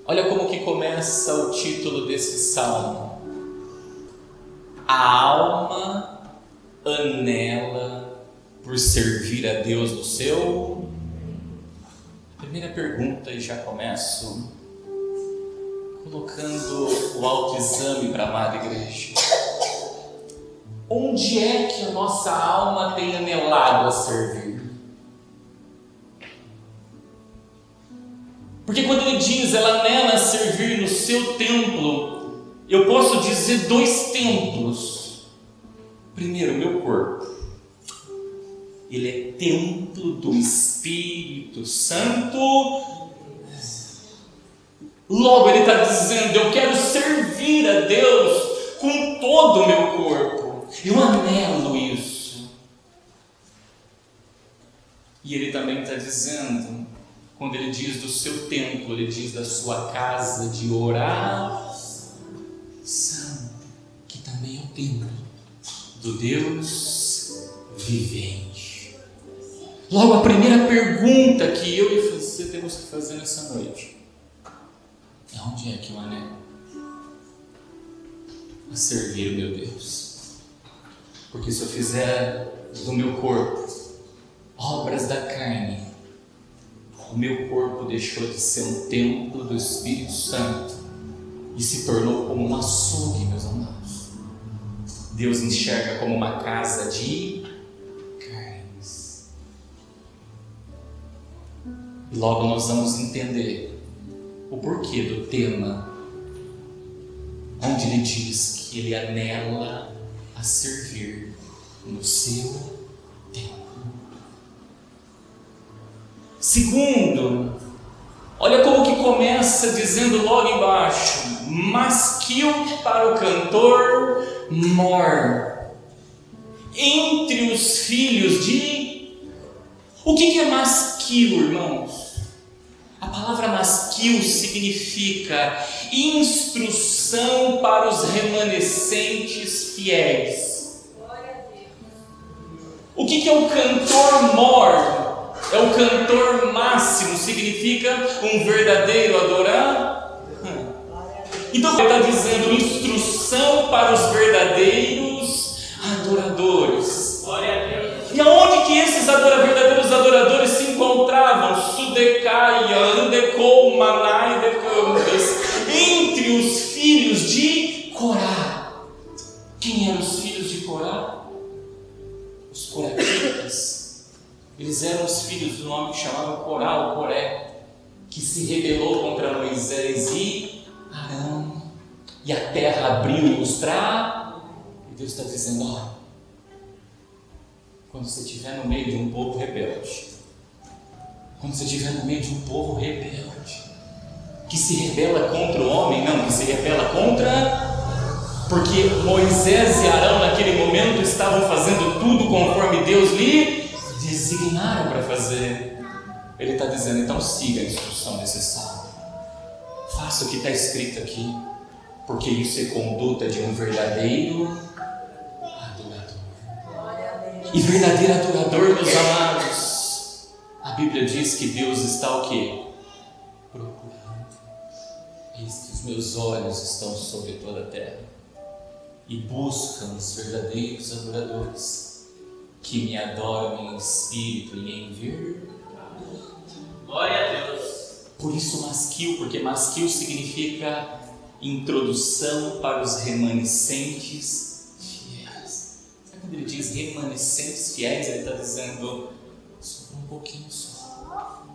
Olha como que começa o título desse salmo. A alma anela por servir a Deus no seu... Primeira pergunta, e já começo colocando o autoexame para a amada igreja. Onde é que a nossa alma tem anelado a servir? Porque quando ele diz, ela anela a servir no seu templo, eu posso dizer dois templos. Primeiro, o meu corpo. Ele é templo do Espírito Santo. Logo ele está dizendo, eu quero servir a Deus com todo o meu corpo. Eu anelo isso. E ele também está dizendo, quando ele diz do seu templo, ele diz da sua casa de oração, que também é o templo do Deus vivente. Logo, a primeira pergunta que eu e você temos que fazer nessa noite é: onde é que eu anelo a servir o meu Deus? Porque se eu fizer do meu corpo obras da carne, o meu corpo deixou de ser um templo do Espírito Santo e se tornou como um açougue, meus amados. Deus enxerga como uma casa de carnes. E logo nós vamos entender o porquê do tema, onde ele diz que ele anela a servir no seu templo. Segundo, olha como que começa dizendo logo embaixo: masquil para o cantor mor entre os filhos de... O que é masquil, irmãos? A palavra masquil significa instrução para os remanescentes fiéis. O que é o cantor mor? É o cantor máximo, significa um verdadeiro adorador. Então ele está dizendo instrução para os verdadeiros adoradores. E aonde que esses verdadeiros adoradores se encontravam? Sudecaia, Andecou, Manai, Decambas, entre os filhos de Corá. Quem eram os filhos de Corá? Os coratitas. Eles eram os filhos do nome que chamava Corá, o Coré, que se rebelou contra Moisés e Arão, e a terra abriu-os para... E Deus está dizendo: ó, quando você estiver no meio de um povo rebelde, quando você estiver no meio de um povo rebelde, que se rebela contra o homem, não, que se rebela contra... Porque Moisés e Arão naquele momento estavam fazendo tudo conforme Deus lhe designaram para fazer. Ele está dizendo, então siga a instrução necessária, faça o que está escrito aqui, porque isso é conduta de um verdadeiro adorador. E verdadeiro adorador, meus amados, a Bíblia diz que Deus está o quê? Procurando. Eis que os meus olhos estão sobre toda a terra e buscam os verdadeiros adoradores, que me adoram em espírito e em verdade. Glória a Deus. Por isso masquil, porque masquil significa introdução para os remanescentes fiéis. Sabe quando ele diz remanescentes fiéis? Ele está dizendo, sobrou um pouquinho só.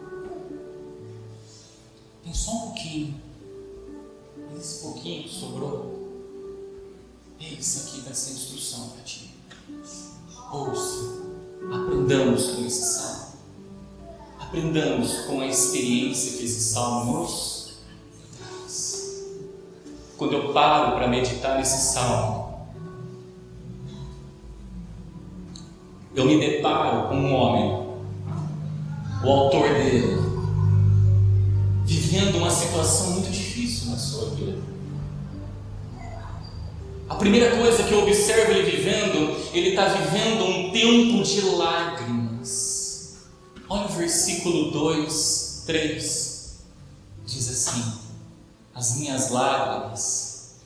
Tem só um pouquinho. Mas esse pouquinho que sobrou, isso aqui vai ser instrução para ti. Ouça, aprendamos com esse salmo, aprendamos com a experiência que esse salmo nos traz. Quando eu paro para meditar nesse salmo, eu me deparo com um homem, o autor dele, vivendo uma situação muito difícil na sua vida. A primeira coisa que eu observo ele vivendo, ele está vivendo um tempo de lágrimas. Olha o versículo 2, 3, diz assim: as minhas lágrimas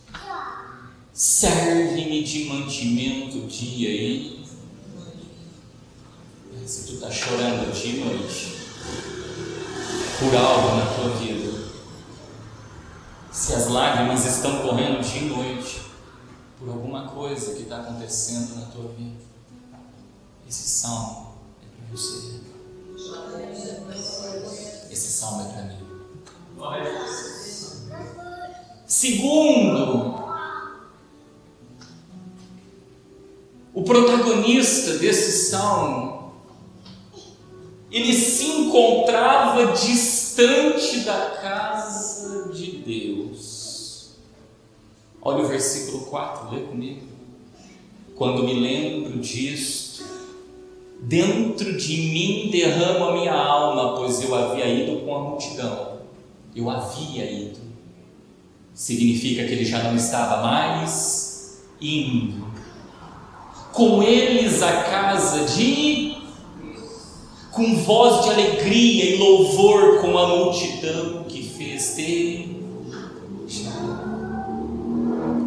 servem-me de mantimento dia e noite. Se tu está chorando de noite por algo na tua vida, se as lágrimas estão correndo de noite por alguma coisa que está acontecendo na tua vida, esse salmo é para você. Esse salmo é para mim. Segundo, o protagonista desse salmo, ele se encontrava distante da casa de Deus. Olha o versículo 4, lê comigo. Quando me lembro disto, dentro de mim derramo a minha alma, pois eu havia ido com a multidão. Eu havia ido. Significa que ele já não estava mais indo. Com eles a casa de... com voz de alegria e louvor, com a multidão que festeja.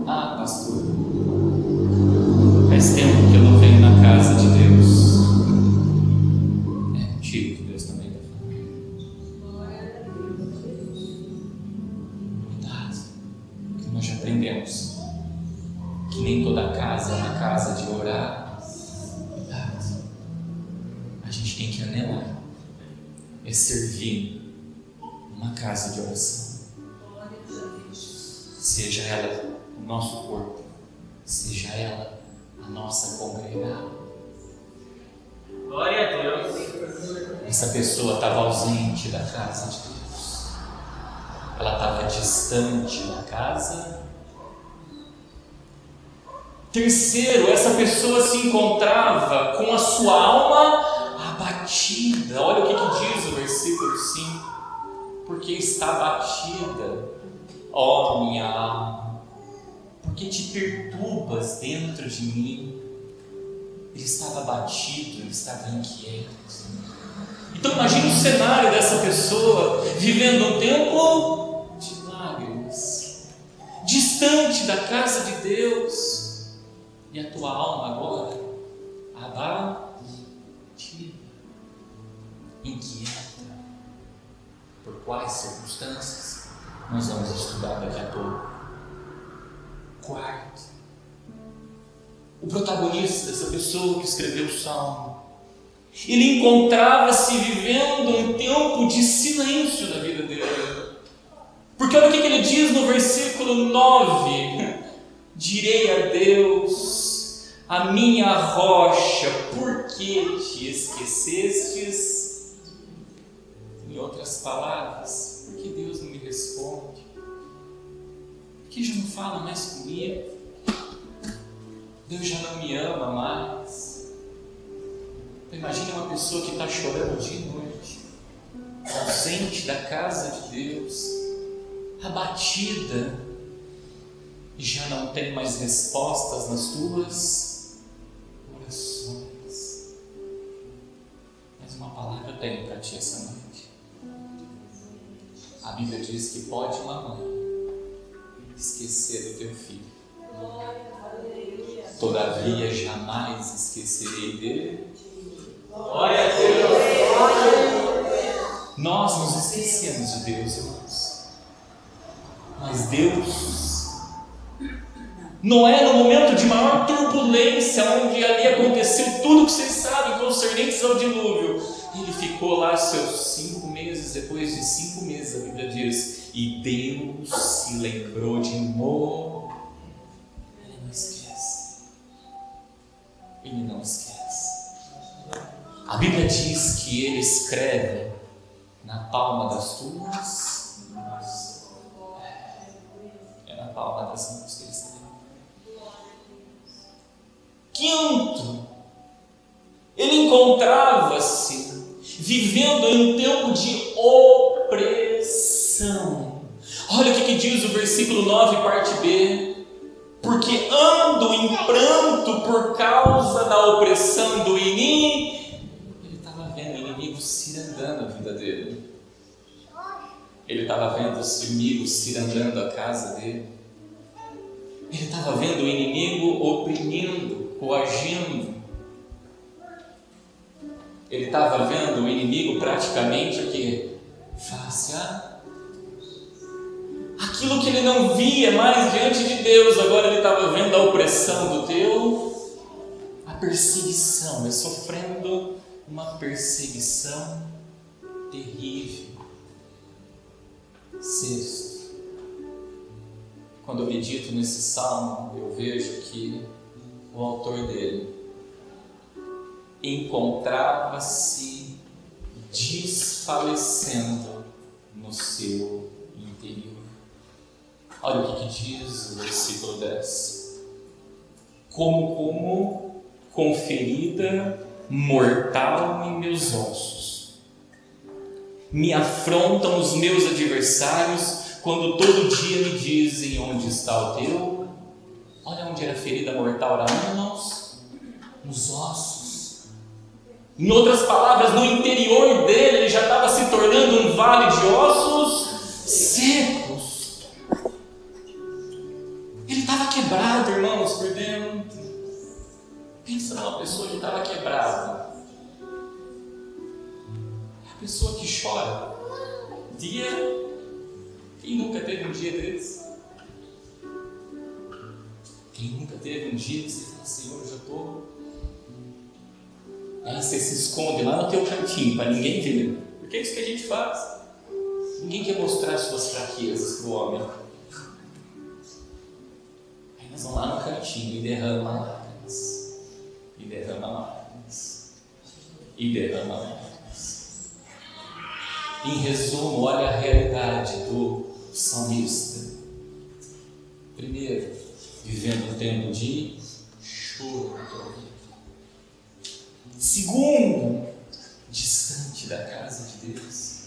Ah, pastor, faz tempo que eu não venho na casa de Deus. É contigo que Deus também está falando. Cuidado, que nós já aprendemos que nem toda casa é uma casa de orar. Cuidado, a gente tem que anelar, é servir uma casa de oração, seja ela o nosso corpo, seja ela a nossa congregada. Glória a Deus. Essa pessoa estava ausente da casa de Deus, ela estava distante da casa. Terceiro, essa pessoa se encontrava com a sua alma abatida. Olha o que diz o versículo 5: porque está abatida, ó minha alma, porque te perturbas dentro de mim. Ele estava abatido, ele estava inquieto. Então imagine o cenário dessa pessoa vivendo um tempo de lágrimas, distante da casa de Deus, e a tua alma agora abatida, inquieta. Por quais circunstâncias? Nós vamos estudar daqui a pouco. Quarto, o protagonista dessa pessoa que escreveu o salmo, ele encontrava-se vivendo um tempo de silêncio da vida dele. Porque olha o que ele diz no versículo 9: direi a Deus, a minha rocha, por que te esquecestes? Em outras palavras, por que Deus não me responde? Por que já não fala mais comigo? Deus já não me ama mais. Imagine uma pessoa que está chorando de noite, ausente da casa de Deus, abatida, e já não tem mais respostas nas tuas orações. Mas uma palavra eu tenho para ti essa noite. A Bíblia diz que pode uma mãe esquecer do teu filho, todavia jamais esquecerei dele. Glória a Deus. Nós nos esquecemos de Deus, irmãos, mas Deus, Noé, no momento de maior turbulência, onde ali aconteceu tudo que vocês sabem concernentes ao dilúvio, ele ficou lá seus 5 meses. Depois de 5 meses, a Bíblia diz, e Deus se lembrou de Noé. Ele não esquece. Ele não esquece. A Bíblia diz que ele escreve na palma das tuas mãos. É na palma das mãos que ele escreve. Quinto, ele encontrava-se vivendo em um tempo de opressão. Olha o que diz o versículo 9, parte B: porque ando em pranto por causa da opressão do inimigo. Ele estava vendo o inimigo cirandando a vida dele. Ele estava vendo os inimigos cirandando a casa dele. Ele estava vendo o inimigo oprimindo, coagindo. Ele estava vendo o inimigo praticamente o quê? Face a aquilo que ele não via mais diante de Deus. Agora ele estava vendo a opressão do teu, a perseguição, ele sofrendo uma perseguição terrível. Sexto, quando eu medito nesse salmo, eu vejo que o autor dele encontrava-se desfalecendo no seu interior. Olha o que diz o versículo 10. Como com ferida mortal em meus ossos, me afrontam os meus adversários, quando todo dia me dizem: onde está o teu? Olha onde era a ferida mortal, era irmãos, nos ossos. Em outras palavras, no interior dele, ele já estava se tornando um vale de ossos secos. Ele estava quebrado, irmãos, por dentro. Pensa numa pessoa que estava quebrada. A pessoa que chora. Quem nunca teve um dia desse? Quem nunca teve um dia que você fala: Senhor, eu já estou. Aí você se esconde lá no teu cantinho para ninguém ver. Porque é isso que a gente faz. Ninguém quer mostrar as suas fraquezas para o homem. Aí nós vamos lá no cantinho e derrama lágrimas. E derrama lágrimas. E derrama lágrimas. Em resumo, olha a realidade do salmista. Primeiro, vivendo um tempo de choro. Segundo, distante da casa de Deus.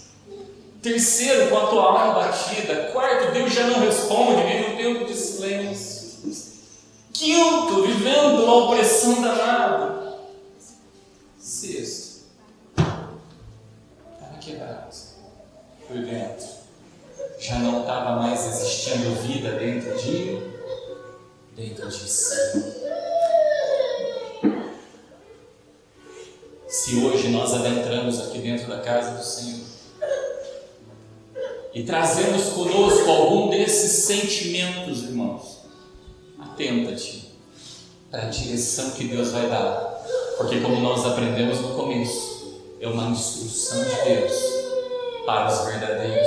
Terceiro, com a tua alma batida. Quarto, Deus já não responde, vive um tempo de silêncio. Quinto, vivendo uma opressão danada. Sexto, estava quebrado por dentro. Já não estava mais existindo vida dentro de si. Se hoje nós adentramos aqui dentro da casa do Senhor e trazemos conosco algum desses sentimentos, irmãos, atenta-te para a direção que Deus vai dar, porque como nós aprendemos no começo, é uma instrução de Deus para os verdadeiros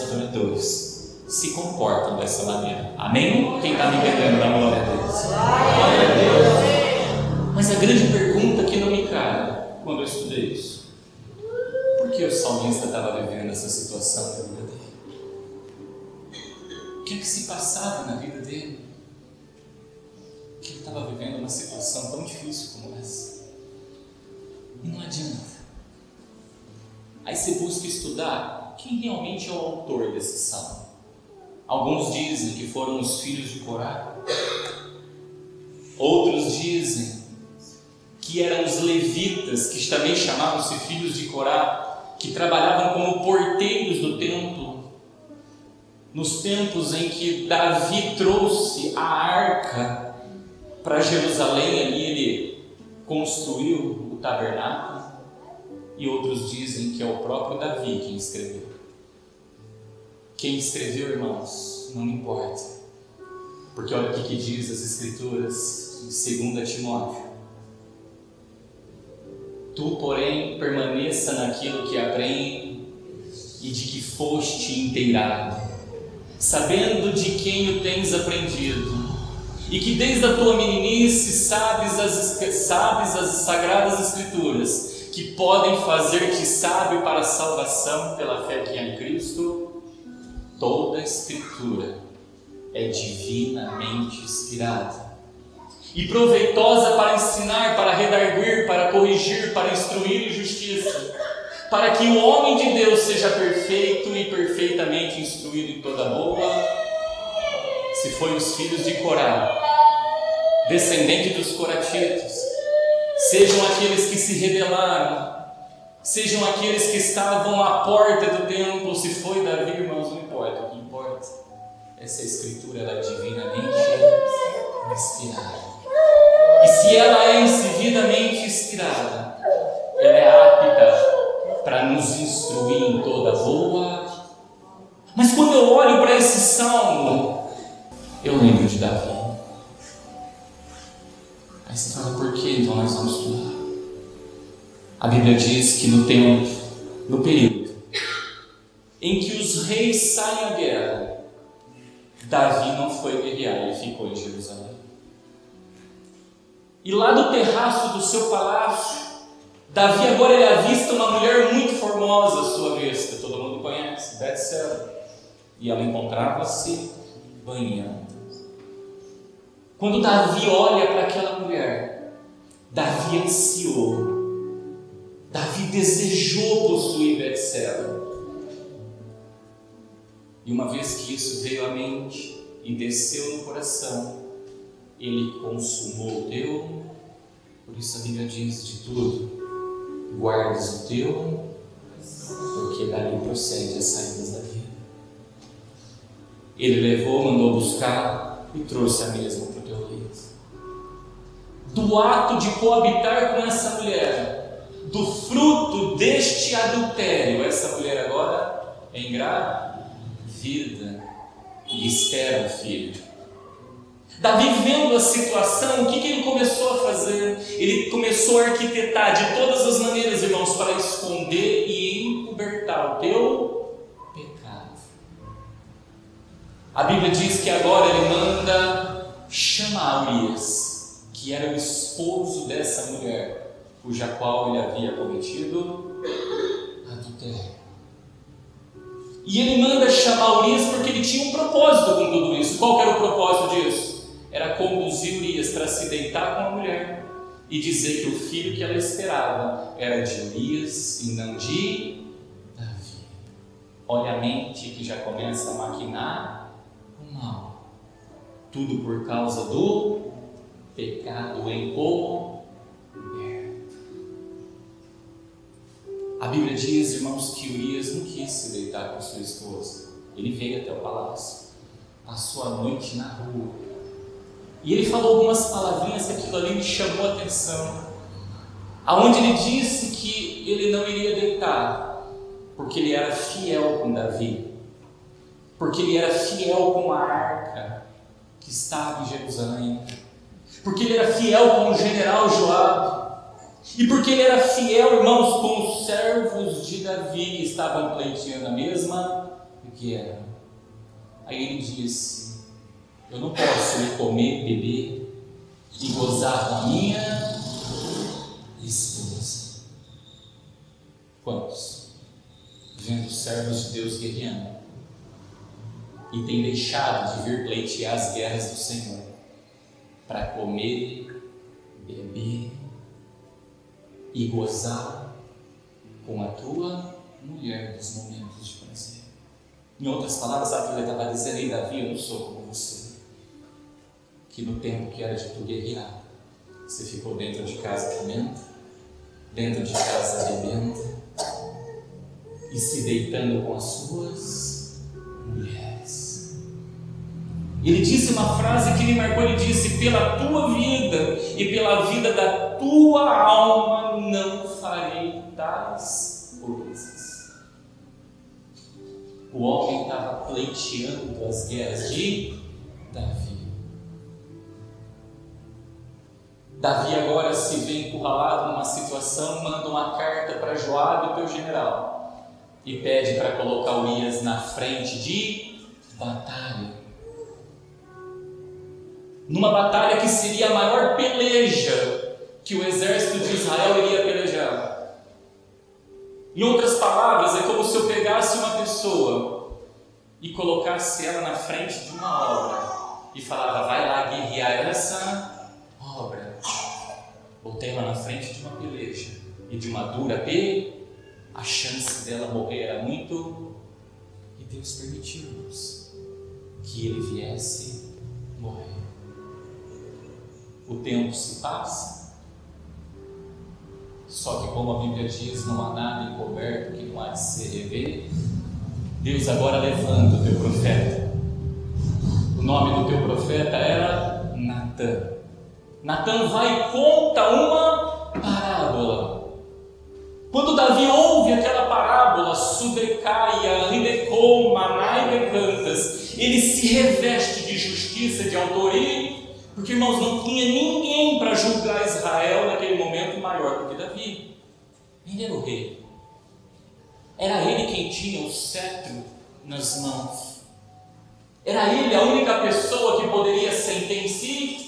adoradores se comportam dessa maneira. Amém? Quem está me entendendo, dá glória a Deus. Glória a Deus. Mas a grande pergunta que não me cai quando eu estudei isso: por que o salmista estava vivendo essa situação na vida dele? O que se passava na vida dele? Que ele estava vivendo uma situação tão difícil como essa? E não adianta. Aí você busca estudar quem realmente é o autor desse salmo. Alguns dizem que foram os filhos de Corá. Outros dizem que eram os levitas, que também chamavam-se filhos de Corá, que trabalhavam como porteiros do templo. Nos tempos em que Davi trouxe a arca para Jerusalém, ali ele construiu o tabernáculo. E outros dizem que é o próprio Davi quem escreveu. Quem escreveu, irmãos, não importa. Porque olha o que diz as Escrituras em 2 Timóteo. Tu, porém, permaneça naquilo que aprende e de que foste inteirado, sabendo de quem o tens aprendido, e que desde a tua meninice sabes as Sagradas Escrituras, que podem fazer-te sábio para a salvação pela fé que há em Cristo. Toda a Escritura é divinamente inspirada e proveitosa para ensinar, para redarguir, para corrigir, para instruir em justiça, para que o homem de Deus seja perfeito e perfeitamente instruído em toda boa. Se foi os filhos de Corá, descendente dos coratitas, sejam aqueles que se rebelaram, sejam aqueles que estavam à porta do templo. Se foi Davi, irmãos, não importa. O que importa é se a Escritura ela é divinamente inspirada. E se ela é devidamente inspirada, ela é apta para nos instruir em toda boa. Mas quando eu olho para esse salmo, eu lembro de Davi. Aí você fala, por que então nós vamos estudar? A Bíblia diz que no tempo, no período em que os reis saem à guerra, Davi não foi guerrear, ele ficou em Jerusalém. E lá do terraço do seu palácio, Davi agora ele avista uma mulher muito formosa à sua vista, todo mundo conhece, Betseba. E ela encontrava-se banhando. Quando Davi olha para aquela mulher, Davi ansiou, Davi desejou possuir Betseba. E uma vez que isso veio à mente e desceu no coração, ele consumou o teu. Por isso a Bíblia diz de tudo, guardes o teu, porque dali procede as saídas da vida. Ele levou, mandou buscar e trouxe a mesma para o teu leito. Do ato de coabitar com essa mulher, do fruto deste adultério, essa mulher agora é engravida e espera um filho. Davi, vendo a situação, o que ele começou a fazer? Ele começou a arquitetar de todas as maneiras, irmãos, para esconder e encobertar o teu pecado. A Bíblia diz que agora ele manda chamar Urias, que era o esposo dessa mulher, cuja qual ele havia cometido adultério. E ele manda chamar Urias porque ele tinha um propósito com tudo isso. Qual era o propósito disso? Era conduzir Urias para se deitar com a mulher e dizer que o filho que ela esperava era de Urias e não de Davi. Olha a mente que já começa a maquinar o mal. Tudo por causa do pecado encoberto. A Bíblia diz, irmãos, que Urias não quis se deitar com sua esposa. Ele veio até o palácio, passou a noite na rua. E ele falou algumas palavrinhas que aquilo ali me chamou a atenção. Aonde ele disse que ele não iria deitar, porque ele era fiel com Davi. Porque ele era fiel com a arca que estava em Jerusalém. Porque ele era fiel com o general Joabe. E porque ele era fiel, irmãos, com os servos de Davi que estavam pleiteando a mesma guerra. Aí ele disse: eu não posso me comer, beber e gozar com a minha esposa. Quantos, vendo os servos de Deus guerreando, e têm deixado de vir pleitear as guerras do Senhor para comer, beber e gozar com a tua mulher nos momentos de prazer? Em outras palavras, a Bíblia estava dizendo: ei, Davi, eu não sou como você, que no tempo que era de tu guerrear, você ficou dentro de casa comendo, dentro de casa bebendo e se deitando com as suas mulheres. Ele disse uma frase que me marcou, ele disse: pela tua vida e pela vida da tua alma não farei tais coisas. O homem estava pleiteando as guerras de Davi. Davi agora se vê encurralado numa situação, manda uma carta para Joabe, o teu general, e pede para colocar Urias na frente de batalha. Numa batalha que seria a maior peleja que o exército de Israel iria pelejar. Em outras palavras, é como se eu pegasse uma pessoa e colocasse ela na frente de uma obra e falava: vai lá guerrear essa obra. Botei ela na frente de uma peleja e de uma dura a chance dela morrer era muito, e Deus permitiu-nos que ele viesse morrer. O tempo se passa, Só que, como a Bíblia diz, não há nada encoberto que não há de se rever. Deus agora levanta o teu profeta. O nome do teu profeta era Natã. Natã vai e conta uma parábola. Quando Davi ouve aquela parábola, Sudecaia, Ridecom, Manai, Decantas, ele se reveste de justiça, de autoria, porque, irmãos, não tinha ninguém para julgar Israel naquele momento maior do que Davi. Ele era o rei. Era ele quem tinha o cetro nas mãos. Era ele a única pessoa que poderia sentenciar.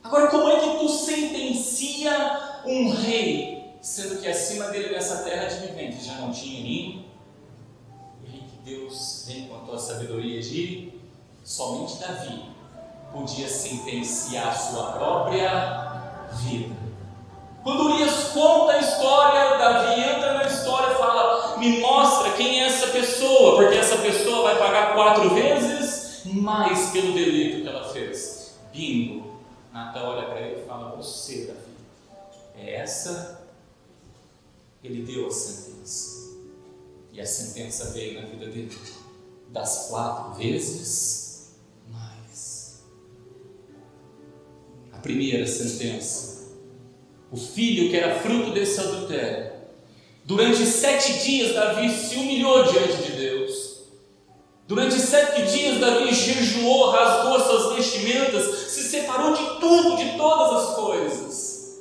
Agora, como é que tu sentencia um rei, sendo que acima dele nessa terra de viventes já não tinha ninguém? E aí que Deus vem com a tua sabedoria de somente Davi podia sentenciar a sua própria vida. Quando Urias conta a história, Davi entra na história e fala: me mostra quem é essa pessoa, porque essa pessoa vai pagar 4 vezes mais pelo delito que ela fez. Bingo! Natã olha para ele e fala: você, Davi, é essa? Ele deu a sentença. E a sentença veio na vida dele das 4 vezes mais. A primeira sentença: o filho que era fruto desse adultério. Durante 7 dias Davi se humilhou diante de Deus. Durante 7 dias Davi jejuou, rasgou suas vestimentas, se separou de tudo, de todas as coisas.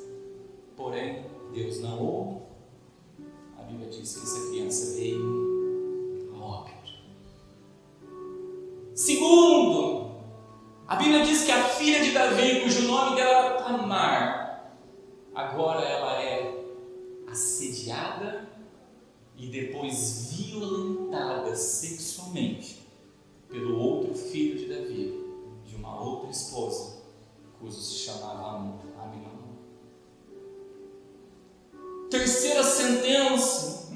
Porém, Deus não ouve. A Bíblia diz que essa criança veio a óbito. Segundo, a Bíblia diz que a filha de Davi, cujo nome dela era Tamar, agora ela é assediada e depois violentada sexualmente pelo outro filho de Davi, de uma outra esposa, cujo se chamava Aminon. Terceira sentença: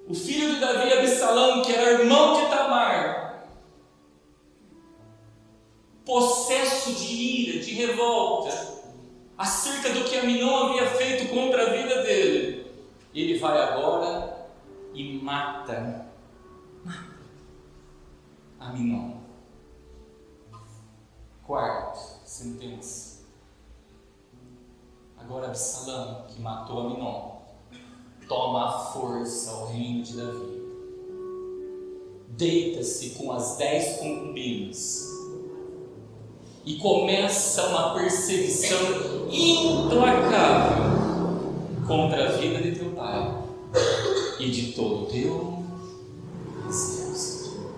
o filho de Davi, Absalão, que era irmão de Tamar, possesso de ira, de revolta, acerca do que Aminon havia feito contra a vida dele, ele vai agora e mata Aminon. Quarta sentença: agora Absalão, que matou Aminon, toma a força ao reino de Davi, deita-se com as 10 concubinas e começa uma perseguição implacável contra a vida de teu pai e de todo o teu exército.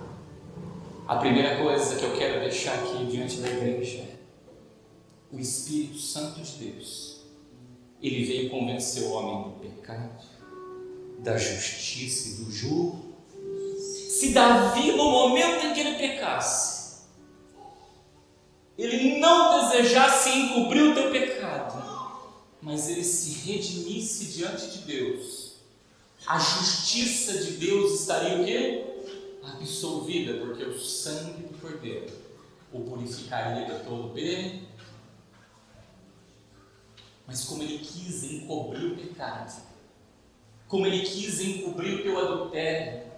A primeira coisa que eu quero deixar aqui diante da igreja é: o Espírito Santo de Deus, ele veio convencer o homem do pecado, da justiça e do jugo. Se Davi, no momento em que ele pecasse, ele não desejasse encobrir o teu pecado, mas ele se redimisse diante de Deus, a justiça de Deus estaria o quê? Absolvida, porque o sangue do Cordeiro o purificaria de todo bem. Mas como ele quis encobrir o pecado, como ele quis encobrir o teu adultério,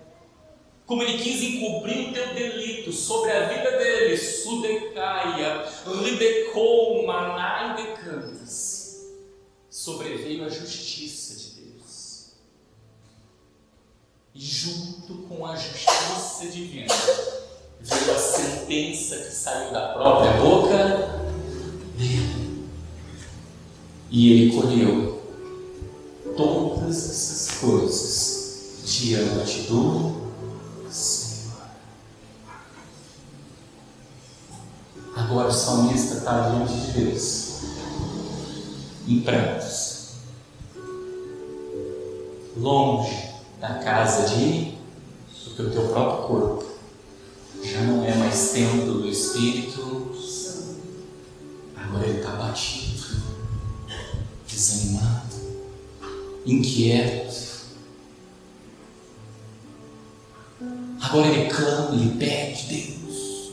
como ele quis encobrir o teu delito sobre a vida dele, Sudecaia, Ridecom, Manai, Decantas, sobreveio a justiça de Deus. E junto com a justiça divina veio a sentença que saiu da própria boca dele. E ele colheu todas essas coisas diante do Senhor. Agora o salmista está diante de Deus, em prantos, longe da casa porque o teu próprio corpo já não é mais templo do Espírito. Agora ele está batido, desanimado, inquieto. Agora ele clama, ele pede: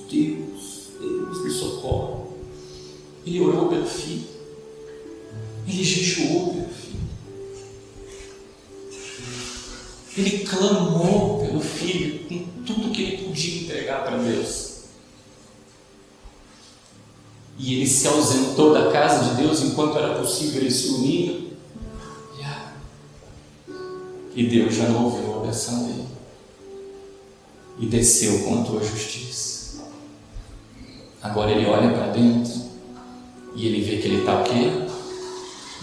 Deus, me socorre. Ele orou pelo filho, Ele jejuou pelo filho. Ele clamou pelo filho com tudo que ele podia entregar para Deus. E ele se ausentou da casa de Deus enquanto era possível ele se unir. E Deus já não ouviu a oração dele. E desceu com a tua justiça. Agora ele olha para dentro e ele vê que ele está o quê?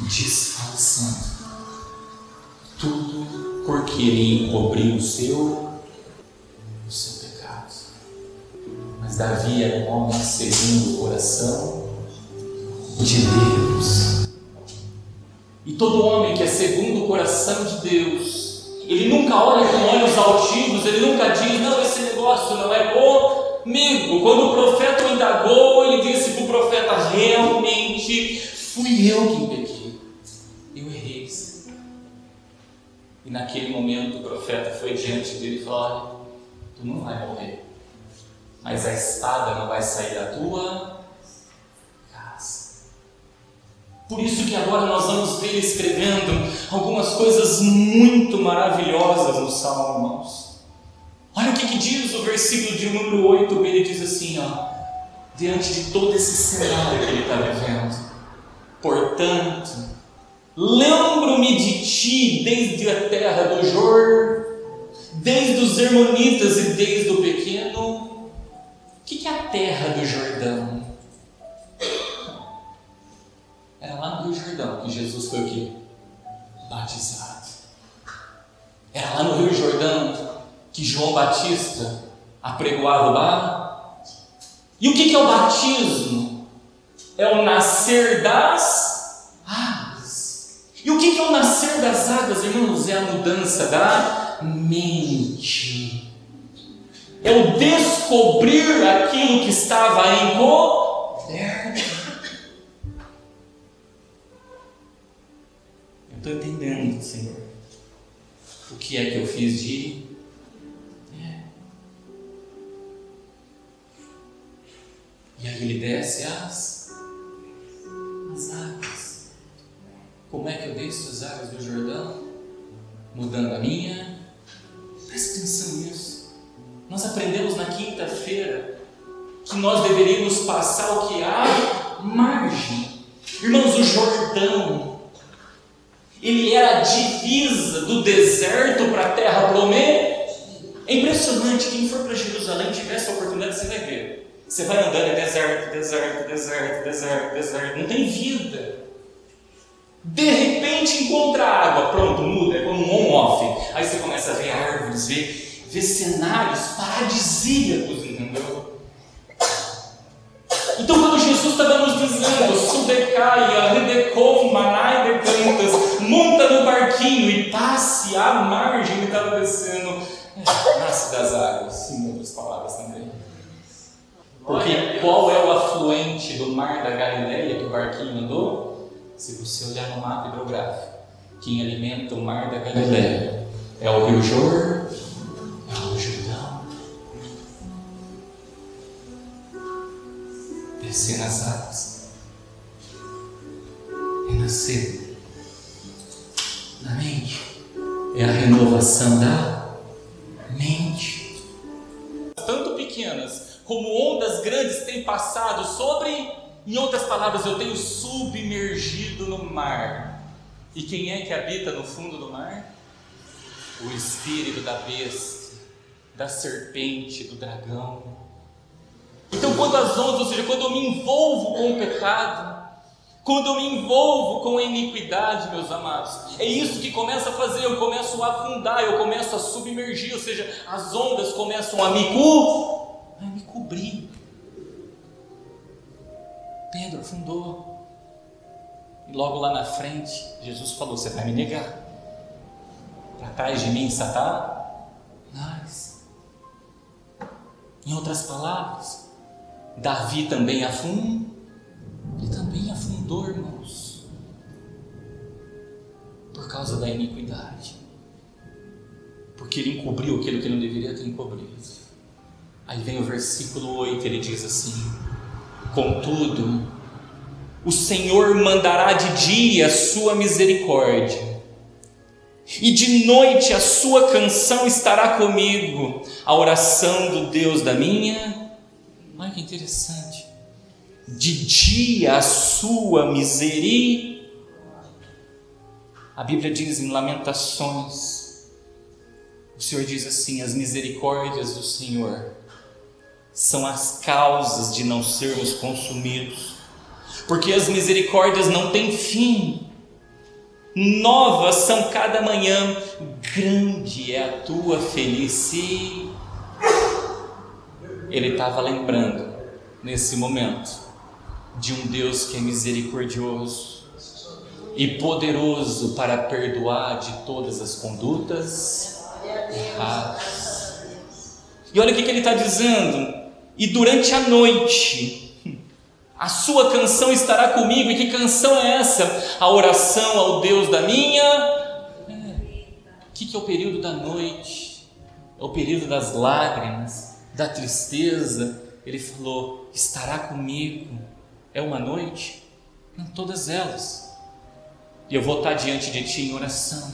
Disfarçando. Tudo porque ele encobriu o seu pecado. Mas Davi era um homem segundo o coração de Deus. E todo homem que é segundo o coração de Deus, ele nunca olha com olhos altivos, ele nunca diz, não, esse negócio não é comigo. Quando o profeta o indagou, ele disse para o profeta, realmente fui eu quem pequei. Eu errei. E naquele momento o profeta foi diante dele e falou, olha, tu não vai morrer, mas a espada não vai sair da tua casa. Por isso que agora nós vamos ver escrevendo algumas coisas muito maravilhosas no Salmo, irmãos. Olha o que diz o versículo de número 8, ele diz assim, diante de todo esse cenário que ele está vivendo. Portanto, lembro-me de ti desde a terra do Jordão, desde os Hermonitas e desde o pequeno. O que é a terra do Jordão? Era lá no Rio Jordão que Jesus foi o quê? Batizado. Era lá no Rio Jordão que João Batista apregoava o batismo. E o que é o batismo? É o nascer das águas. E o que é o nascer das águas, irmãos? É a mudança da mente. É o descobrir aquilo que estava encoberto. Eu estou entendendo, Senhor, o que é que eu fiz de E aí ele desce as águas. Como é que eu desço as águas do Jordão? Mudando a minha. Presta atenção nisso. Nós aprendemos na quinta-feira que nós deveríamos passar o que há margem. Irmãos, o Jordão, ele era a divisa do deserto para a terra prometida. É impressionante, quem for para Jerusalém, tiver essa oportunidade, você vai ver. Você vai andando, é deserto, deserto, deserto, deserto, deserto, não tem vida. De repente encontra água, pronto, muda, é como um on-off. Aí você começa a ver árvores, ver cenários paradisíacos, entendeu? Então quando Jesus estava nos dizendo, sudecaia, redecom, manai de plantas, monta no barquinho e passe à margem, ele estava descendo, nasce das águas, em outras palavras também. Porque qual é o afluente do mar da Galileia que o barquinho andou? Se você olhar no mapa hidrográfico, quem alimenta o mar da Galileia é o Rio Jordão. Descer nas águas é nascer na mente, é a renovação da mente. Tanto pequenas como ondas grandes têm passado sobre, em outras palavras, eu tenho submergido no mar. E quem é que habita no fundo do mar? O espírito da besta, da serpente, do dragão. Então quando as ondas, ou seja, quando eu me envolvo com o pecado, quando eu me envolvo com a iniquidade, meus amados, é isso que começa a fazer, eu começo a afundar, eu começo a submergir, ou seja, as ondas começam a me cobrir. Pedro afundou. E logo lá na frente, Jesus falou, você vai me negar. Para trás de mim, Satanás. Em outras palavras, Davi também afundou. Ele também afundou, irmãos, por causa da iniquidade. Porque ele encobriu aquilo que ele não deveria ter encobrido. Aí vem o versículo 8, ele diz assim, contudo, O Senhor mandará de dia a sua misericórdia, e de noite a sua canção estará comigo, a oração do Deus da minha. Olha que interessante. De dia a sua misericórdia. A Bíblia diz em Lamentações, o Senhor diz assim: as misericórdias do Senhor são as causas de não sermos consumidos, porque as misericórdias não têm fim, novas são cada manhã, grande é a tua felicidade. Ele estava lembrando nesse momento de um Deus que é misericordioso e poderoso para perdoar de todas as condutas erradas. E olha o que ele está dizendo: e durante a noite a sua canção estará comigo. E que canção é essa? A oração ao Deus da minha. O que é o período da noite? É o período das lágrimas, da tristeza. Ele falou: estará comigo. É uma noite? Não, todas elas. E eu vou estar diante de ti em oração.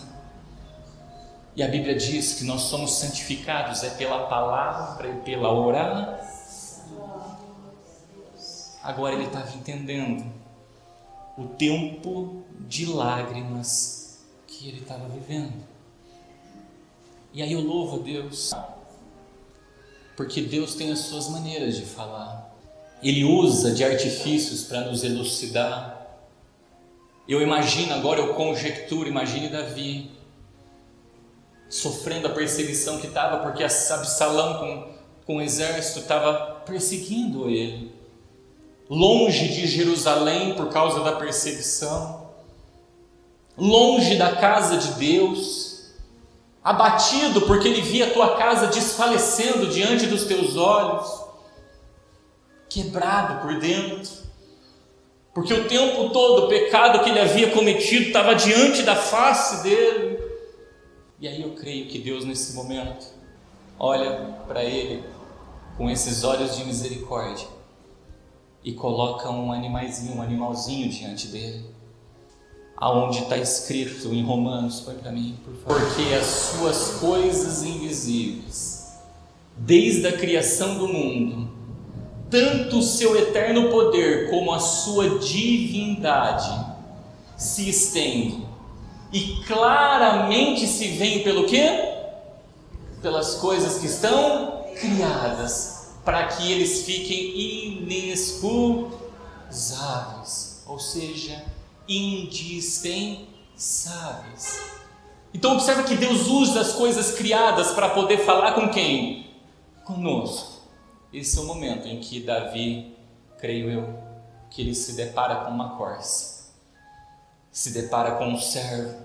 E a Bíblia diz que nós somos santificados pela palavra e pela oração. Agora ele estava entendendo o tempo de lágrimas que ele estava vivendo. E aí eu louvo a Deus, porque Deus tem as suas maneiras de falar. Ele usa de artifícios para nos elucidar. Eu imagino agora, eu conjecturo, imagine Davi sofrendo a perseguição que estava, porque Absalão com o exército estava perseguindo ele, longe de Jerusalém por causa da perseguição, longe da casa de Deus, abatido porque ele via a tua casa desfalecendo diante dos teus olhos, quebrado por dentro, porque o tempo todo o pecado que ele havia cometido estava diante da face dele. E aí eu creio que Deus nesse momento olha para ele com esses olhos de misericórdia e coloca um animalzinho diante dele, aonde está escrito em Romanos, põe para mim, por favor: porque as suas coisas invisíveis, desde a criação do mundo, tanto o seu eterno poder como a sua divindade se estende e claramente se veem pelo quê? Pelas coisas que estão criadas, para que eles fiquem inexcusáveis, ou seja, indispensáveis. Então observa que Deus usa as coisas criadas para poder falar com quem? Conosco. Esse é o momento em que Davi, creio eu, que ele se depara com uma corça, se depara com um servo,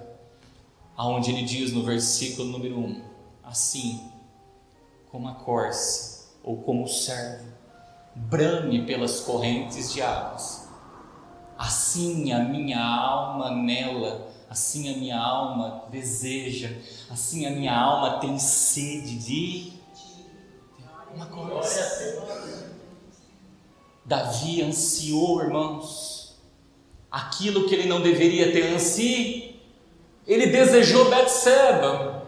aonde ele diz no versículo número 1, assim como a corça, ou como o servo, brame pelas correntes de águas, assim a minha alma nela, assim a minha alma deseja, assim a minha alma tem sede de uma coisa. Davi ansiou, irmãos, aquilo que ele não deveria ter ansiado. Ele desejou Betseba,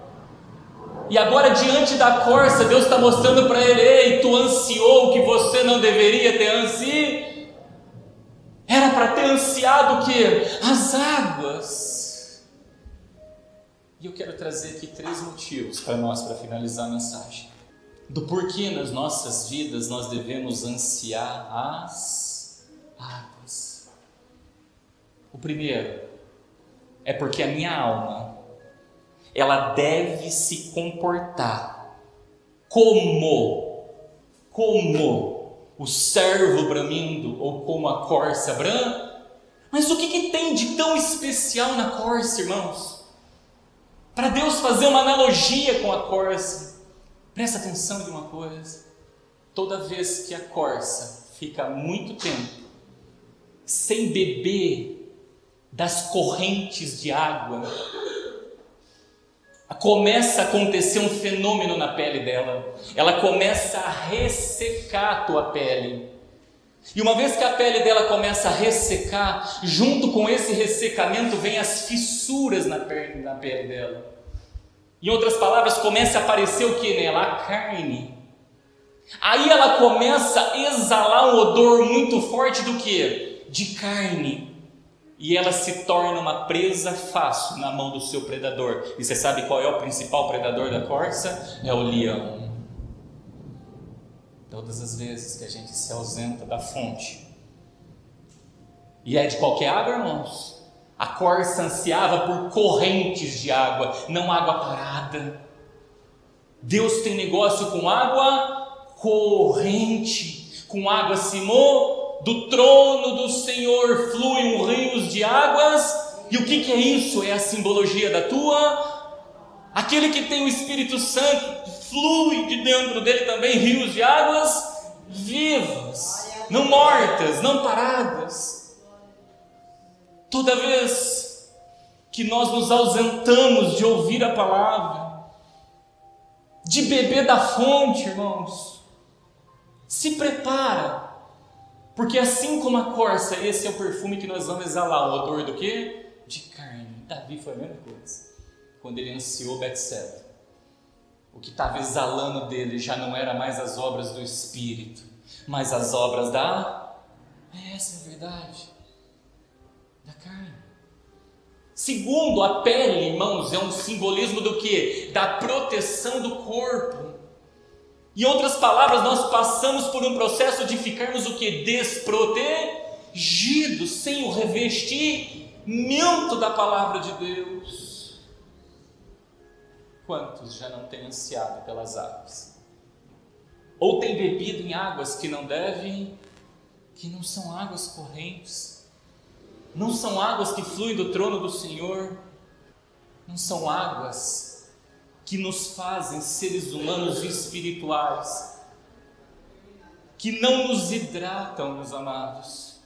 e agora diante da corça Deus está mostrando para ele: ei, tu ansiou o que você não deveria ter ansiado. Era para ter ansiado o que? As águas. E eu quero trazer aqui 3 motivos para nós, para finalizar a mensagem, do porquê nas nossas vidas nós devemos ansiar as águas. O primeiro é porque a minha alma, ela deve se comportar como o servo bramindo, ou como a corça brama. Mas o que tem de tão especial na corça, irmãos? Para Deus fazer uma analogia com a corça, presta atenção de uma coisa: toda vez que a corça fica muito tempo sem beber das correntes de água, começa a acontecer um fenômeno na pele dela. Ela começa a ressecar a tua pele. E uma vez que a pele dela começa a ressecar, junto com esse ressecamento vem as fissuras na pele dela. Em outras palavras, começa a aparecer o que nela? A carne. Aí ela começa a exalar um odor muito forte do que? De carne. E ela se torna uma presa fácil na mão do seu predador. E você sabe qual é o principal predador da corça? É o leão. Todas as vezes que a gente se ausenta da fonte, e é de qualquer água, irmãos, a corça ansiava por correntes de água, não água parada. Deus tem negócio com água corrente, com água Simô, do trono do Senhor fluem rios de águas. E o que é isso? É a simbologia da tua. Aquele que tem o Espírito Santo, flui de dentro dele também rios de águas vivas, não mortas, não paradas. Toda vez que nós nos ausentamos de ouvir a palavra, de beber da fonte, irmãos, se prepara, porque assim como a corça, esse é o perfume que nós vamos exalar, o odor do quê? De carne. Davi foi a mesma coisa, quando ele ansiou Betseba. O que estava exalando dele já não era mais as obras do Espírito, mas as obras essa é a verdade, da carne. Segundo, a pele, irmãos, é um simbolismo do que? Da proteção do corpo. Em outras palavras, nós passamos por um processo de ficarmos o que? Desprotegidos, sem o revestimento da palavra de Deus. Quantos já não têm ansiado pelas águas? Ou têm bebido em águas que não devem, que não são águas correntes, não são águas que fluem do trono do Senhor, não são águas que nos fazem seres humanos espirituais, que não nos hidratam, meus amados.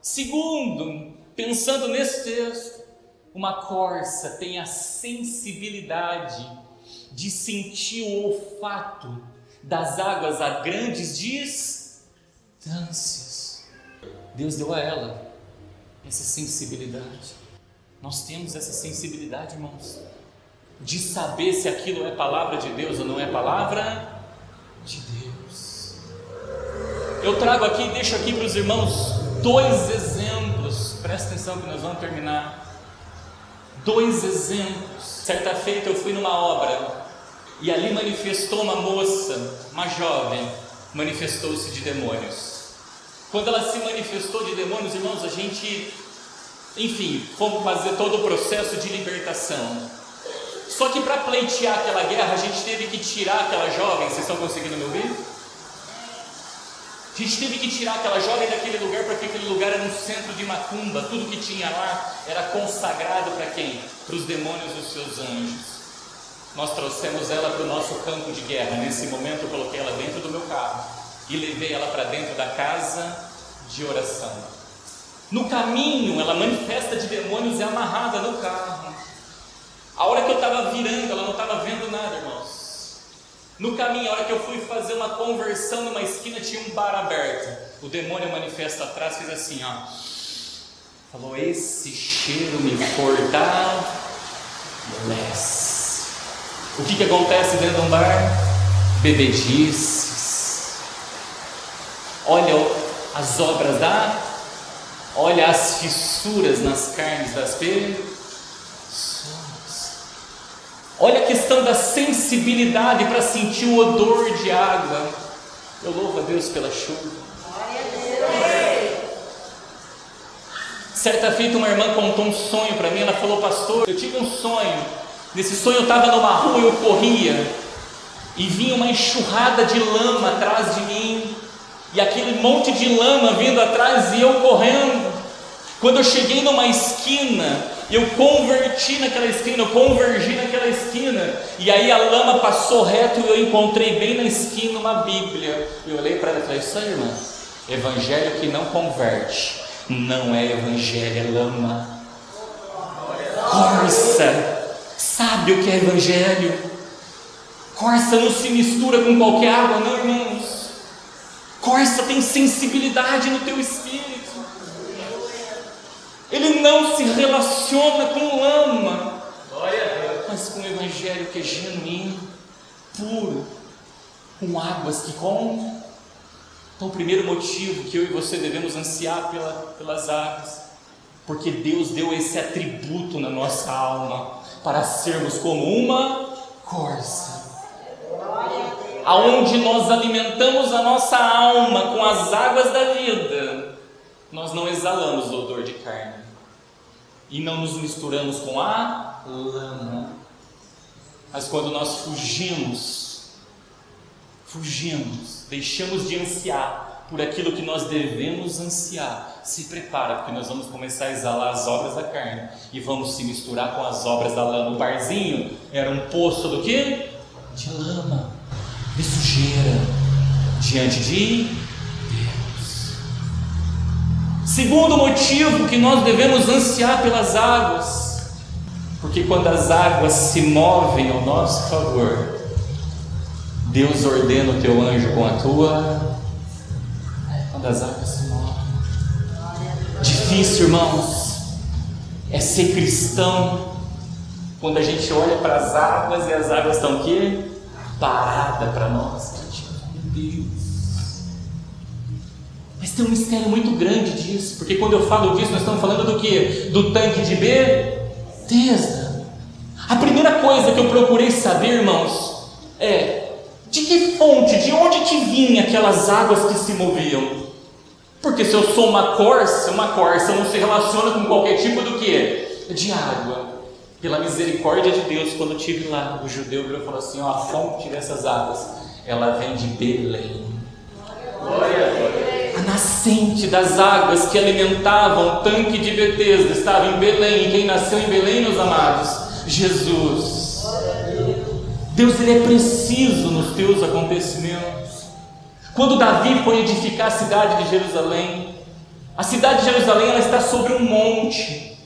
Segundo, pensando nesse texto, uma corça tem a sensibilidade de sentir o olfato das águas a grandes distâncias. Deus deu a ela essa sensibilidade. Nós temos essa sensibilidade, irmãos, de saber se aquilo é palavra de Deus ou não é palavra de Deus. Eu trago aqui, deixo aqui para os irmãos 2 exemplos. Presta atenção que nós vamos terminar. 2 exemplos. Certa feita eu fui numa obra e ali manifestou uma moça, uma jovem, manifestou-se de demônios. Quando ela se manifestou de demônios, irmãos, a gente, fomos fazer todo o processo de libertação. Só que para pleitear aquela guerra, a gente teve que tirar aquela jovem. Vocês estão conseguindo me ouvir? A gente teve que tirar aquela jovem daquele lugar, porque aquele lugar era um centro de macumba. Tudo que tinha lá era consagrado para quem? Para os demônios e os seus anjos. Nós trouxemos ela para o nosso campo de guerra. Nesse momento eu coloquei ela dentro do meu carro e levei ela para dentro da casa de oração. No caminho ela manifesta de demônios e é amarrada no carro. A hora que eu estava virando, ela não estava vendo nada, irmãos. No caminho, a hora que eu fui fazer uma conversão numa esquina, tinha um bar aberto. O demônio manifesta atrás, fez assim, ó. Falou, esse cheiro me fortalece. O que acontece dentro de um bar? Bebedices. Olha as obras olha as fissuras nas carnes das pessoas. Olha a questão da sensibilidade para sentir o odor de água. Eu louvo a Deus pela chuva. Certa feita uma irmã contou um sonho para mim. Ela falou, pastor, eu tive um sonho. Nesse sonho eu estava numa rua, eu corria e vinha uma enxurrada de lama atrás de mim, e aquele monte de lama vindo atrás e eu correndo. Quando eu cheguei numa esquina, eu convergi naquela esquina, e aí a lama passou reto e eu encontrei bem na esquina uma Bíblia. Eu olhei para ela e falei, isso aí, irmã, evangelho que não converte não é evangelho, é lama. Corça, sabe o que é evangelho? Corça não se mistura com qualquer água, não, irmãos. força, tem sensibilidade no teu espírito. Ele não se relaciona com lama, mas com o evangelho que é genuíno, puro, com águas que correm. Então, o primeiro motivo que eu e você devemos ansiar pelas águas, porque Deus deu esse atributo na nossa alma, para sermos como uma corça, aonde nós alimentamos a nossa alma com as águas da vida, nós não exalamos o odor de carne, e não nos misturamos com a lama. Mas quando nós fugimos, deixamos de ansiar por aquilo que nós devemos ansiar, se prepara, porque nós vamos começar a exalar as obras da carne e vamos se misturar com as obras da lama. O barzinho era um poço do quê? De lama, de sujeira, diante de Deus. Segundo motivo que nós devemos ansiar pelas águas, porque quando as águas se movem ao nosso favor, Deus ordena o teu anjo com a tua. Quando as águas se movem. Difícil, irmãos, é ser cristão quando a gente olha para as águas e as águas estão aqui, parada para nós. Meu Deus. Mas tem um mistério muito grande disso, porque quando eu falo disso, nós estamos falando do quê? Do tanque de Betesda. A primeira coisa que eu procurei saber, irmãos, é de que fonte, de onde que vinham aquelas águas que se moviam? Porque se eu sou uma corça não se relaciona com qualquer tipo do quê? De água. Pela misericórdia de Deus, quando eu estive lá, o judeu virou e falou assim: ó, a fonte dessas águas, ela vem de Belém. A nascente das águas que alimentavam o tanque de Betesda estava em Belém. E quem nasceu em Belém, meus amados? Jesus. Deus, ele é preciso nos teus acontecimentos. Quando Davi foi edificar a cidade de Jerusalém, a cidade de Jerusalém, ela está sobre um monte.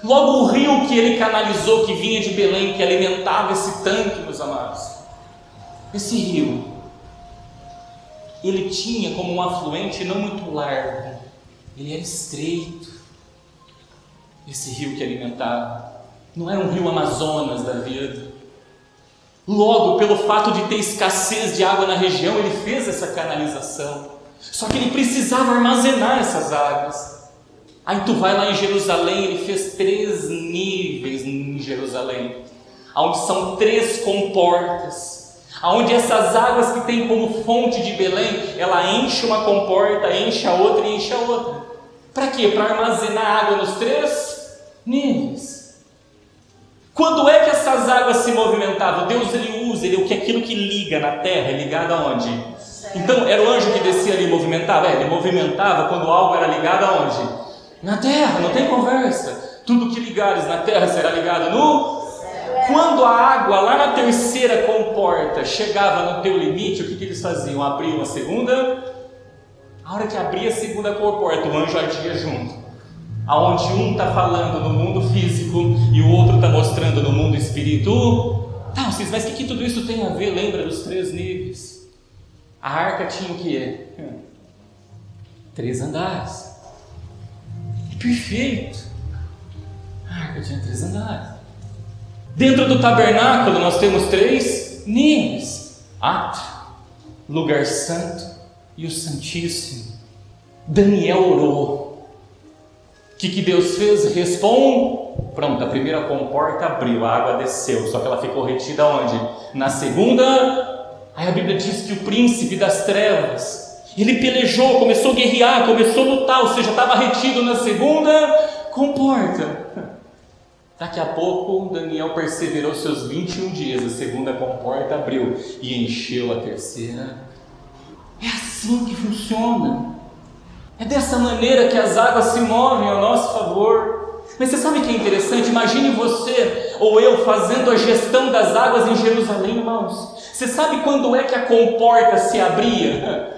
Logo o rio que ele canalizou, que vinha de Belém, que alimentava esse tanque, meus amados, esse rio, ele tinha como um afluente não muito largo, ele era estreito. Esse rio que alimentava não era um rio Amazonas da vida. Logo, pelo fato de ter escassez de água na região, ele fez essa canalização. Só que ele precisava armazenar essas águas. Aí tu vai lá em Jerusalém, ele fez 3 níveis em Jerusalém, onde são 3 comportas, onde essas águas que tem como fonte de Belém, ela enche uma comporta, enche a outra e enche a outra. Para quê? Para armazenar água nos 3 níveis. Quando é que essas águas se movimentavam? Deus, ele usa, ele, o que é aquilo que liga na terra, é ligado aonde? Então, era o anjo que descia ali e movimentava? Ele movimentava quando algo era ligado aonde? Na terra, não tem conversa. Tudo que ligares na terra será ligado no céu. Quando a água lá na 3ª comporta chegava no teu limite, o que eles faziam? Abriam a segunda. A hora que abria a segunda comporta, o anjo agia junto. Aonde um está falando no mundo físico e o outro está mostrando no mundo espiritual. Tá, vocês, mas o que tudo isso tem a ver? Lembra dos 3 níveis? A arca tinha o quê? 3 andares. Perfeito. A arca tinha 3 andares. Dentro do tabernáculo nós temos 3 níveis: átrio, lugar santo e o santíssimo. Daniel orou. O que Deus fez? Pronto, a primeira comporta abriu, a água desceu, só que ela ficou retida onde? Na segunda. Aí a Bíblia diz que o príncipe das trevas, ele pelejou, começou a guerrear, começou a lutar, ou seja, estava retido na segunda comporta. Daqui a pouco Daniel perseverou seus 21 dias, a segunda comporta abriu e encheu a 3ª. É assim que funciona. É dessa maneira que as águas se movem ao nosso favor. Mas você sabe o que é interessante? Imagine você ou eu fazendo a gestão das águas em Jerusalém, irmãos. Você sabe quando é que a comporta se abria?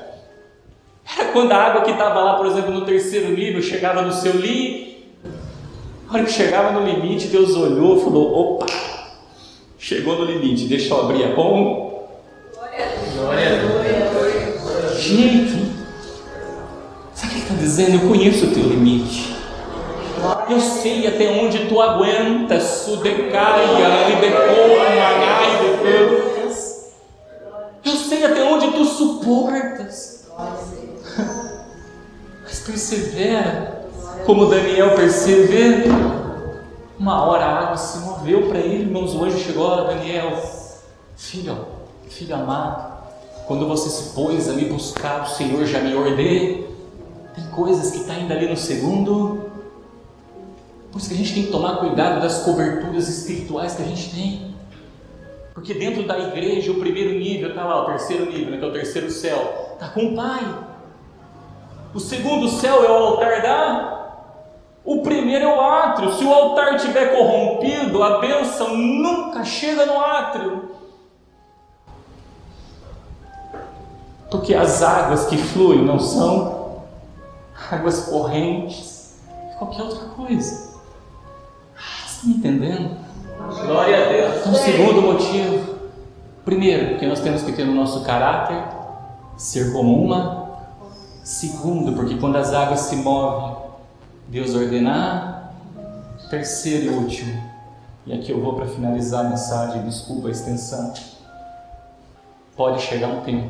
Era quando a água que estava lá, por exemplo, no 3º nível, chegava no seu limite. A hora que chegava no limite, Deus olhou e falou: opa, chegou no limite, deixa eu abrir a com. Glória a Deus. Gente, dizendo: eu conheço o teu limite. Eu sei até onde tu aguentas. Sudecaia, libecoa, Deus. Eu sei até onde tu suportas. Mas persevera, como Daniel persevera. Uma hora a água se moveu para ele, irmãos. O anjo chegou: ó, Daniel, filho amado, quando você se pôs a me buscar, o Senhor já me ordenou. Tem coisas que estão ainda ali no segundo. Por isso que a gente tem que tomar cuidado das coberturas espirituais que a gente tem. Porque dentro da igreja, o primeiro nível está lá, o terceiro nível, né, que é o terceiro céu, está com o Pai. O segundo céu é o altar o primeiro é o átrio. Se o altar estiver corrompido, a bênção nunca chega no átrio. Porque as águas que fluem não são águas correntes, qualquer outra coisa. Vocês estão me entendendo? Glória a Deus. Então, segundo motivo. Primeiro, porque nós temos que ter no nosso caráter ser como uma. Segundo, porque quando as águas se movem, Deus ordenar. Terceiro e último, e aqui eu vou para finalizar a mensagem, desculpa a extensão. Pode chegar um tempo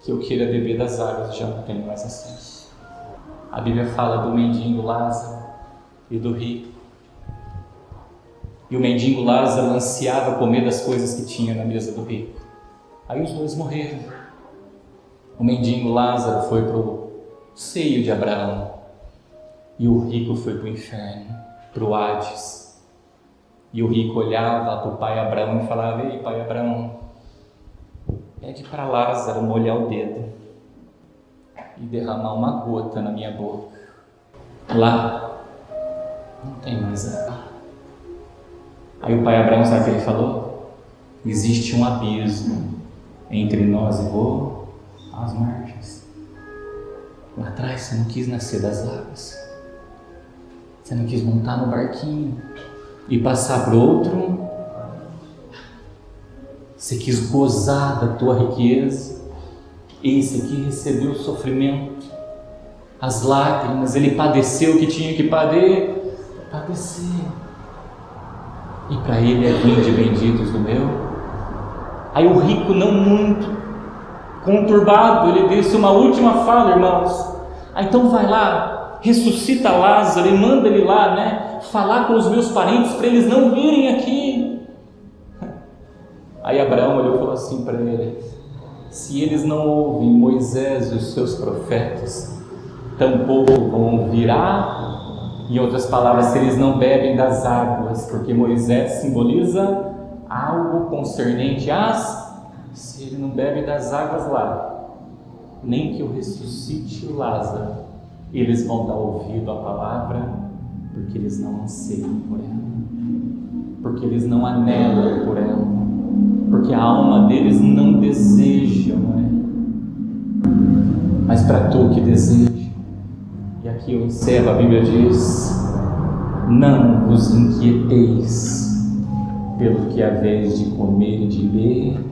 que eu queira beber das águas e já não tenho mais acesso. A Bíblia fala do mendigo Lázaro e do rico. E o mendigo Lázaro ansiava comer das coisas que tinha na mesa do rico. Aí os dois morreram. O mendigo Lázaro foi para o seio de Abraão. E o rico foi para o inferno, para o Hades. E o rico olhava para o pai Abraão e falava: ei, pai Abraão, pede para Lázaro molhar o dedo e derramar uma gota na minha boca. Lá não tem mais água. Aí o pai Abraão, sabe o que ele falou? Existe um abismo entre nós e vou às margens. Lá atrás você não quis nascer das águas. Você não quis montar no barquinho e passar para o outro. Você quis gozar da tua riqueza. Esse aqui recebeu o sofrimento, as lágrimas. Ele padeceu o que tinha que padecer. E para ele é vinde benditos do meu. Aí o rico, não muito conturbado, ele disse uma última fala, irmãos. Então vai lá, ressuscita Lázaro e manda ele lá, né, falar com os meus parentes para eles não virem aqui. Aí Abraão olhou e falou assim para ele: se eles não ouvem Moisés e os seus profetas, tampouco vão virá. Em outras palavras, se eles não bebem das águas, porque Moisés simboliza algo concernente se ele não bebe das águas lá, nem que eu ressuscite o Lázaro, eles vão dar ouvido à palavra, porque eles não anseiam por ela, porque eles não anelam por ela, porque a alma deles não deseja, não é? Mas para tu que deseja. E aqui eu encerro, a Bíblia diz: não vos inquieteis pelo que haveis de comer e de beber,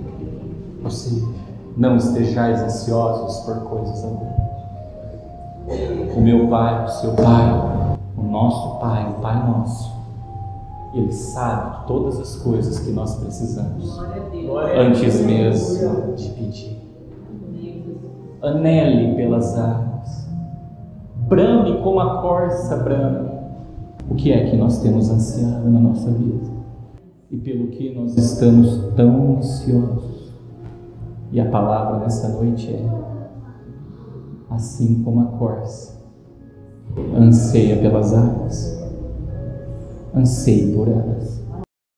ou seja, não estejais ansiosos por coisas algumas. O meu Pai, o seu Pai, o nosso Pai, o Pai nosso, Ele sabe todas as coisas que nós precisamos, antes mesmo de pedir. Anele pelas águas, brame como a corça brama. O que é que nós temos ansiado na nossa vida? E pelo que nós estamos tão ansiosos? E a palavra nessa noite é: assim como a corça anseia pelas águas, anseie por elas.